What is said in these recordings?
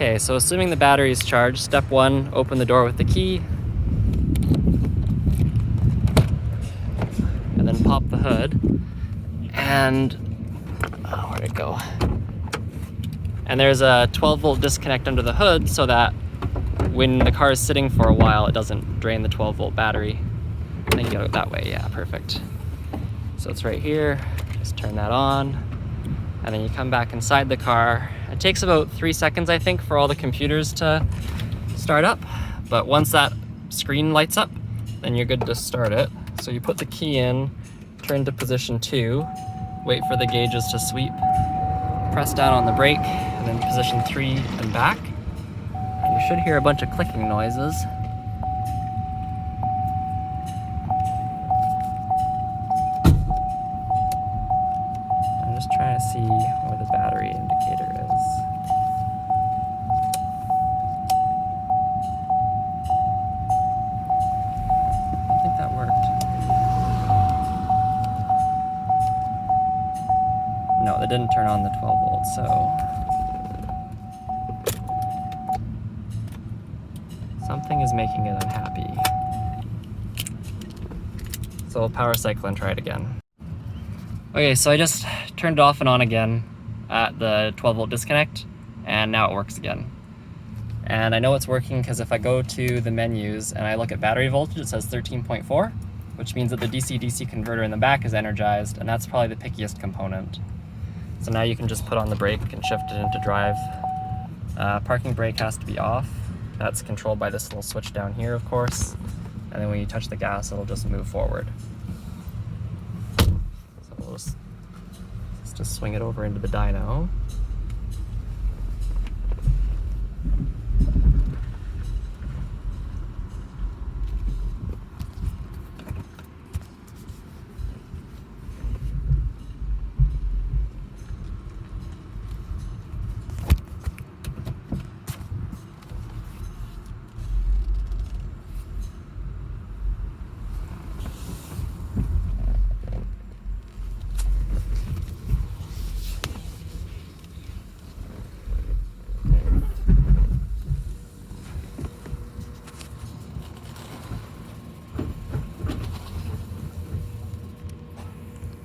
Okay, so assuming the battery is charged, step one, open the door with the key. And then pop the hood. And, where'd it go? And there's a 12-volt disconnect under the hood so that when the car is sitting for a while, it doesn't drain the 12-volt battery. I think you got it that way, yeah, perfect. So it's right here, just turn that on. And then you come back inside the car. It takes about 3 seconds, I think, for all the computers to start up. But once that screen lights up, then you're good to start it. So you put the key in, turn to position 2, wait for the gauges to sweep, press down on the brake, and then position 3 and back. And you should hear a bunch of clicking noises. I'm just trying to see where the battery indicator is. I don't think that worked. No, that didn't turn on the 12 volts, so something is making it unhappy. So we'll power cycle and try it again. Okay, so I just turned it off and on again at the 12 volt disconnect, and now it works again. And I know it's working because if I go to the menus and I look at battery voltage, it says 13.4, which means that the DC-DC converter in the back is energized, and that's probably the pickiest component. So now you can just put on the brake and shift it into drive. Parking brake has to be off. That's controlled by this little switch down here, of course. And then when you touch the gas, it'll just move forward. So we'll just swing it over into the dyno.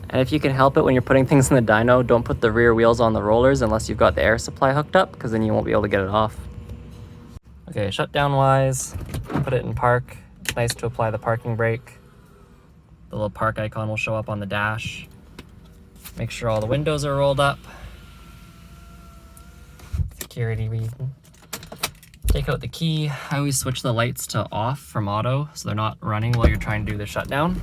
And if you can help it when you're putting things in the dyno, don't put the rear wheels on the rollers unless you've got the air supply hooked up, because then you won't be able to get it off. Okay, shutdown wise, put it in park. It's nice to apply the parking brake. The little park icon will show up on the dash. Make sure all the windows are rolled up. Security reason. Take out the key. I always switch the lights to off from auto so they're not running while you're trying to do the shutdown.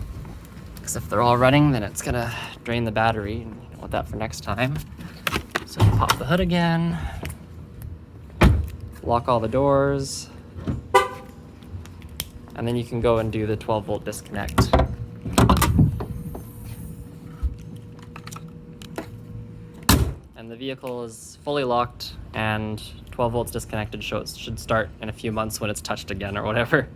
Because if they're all running, then it's gonna drain the battery, and you don't want that for next time. So pop the hood again, lock all the doors, and then you can go and do the 12 volt disconnect. And the vehicle is fully locked and 12 volts disconnected, so it should start in a few months when it's touched again or whatever.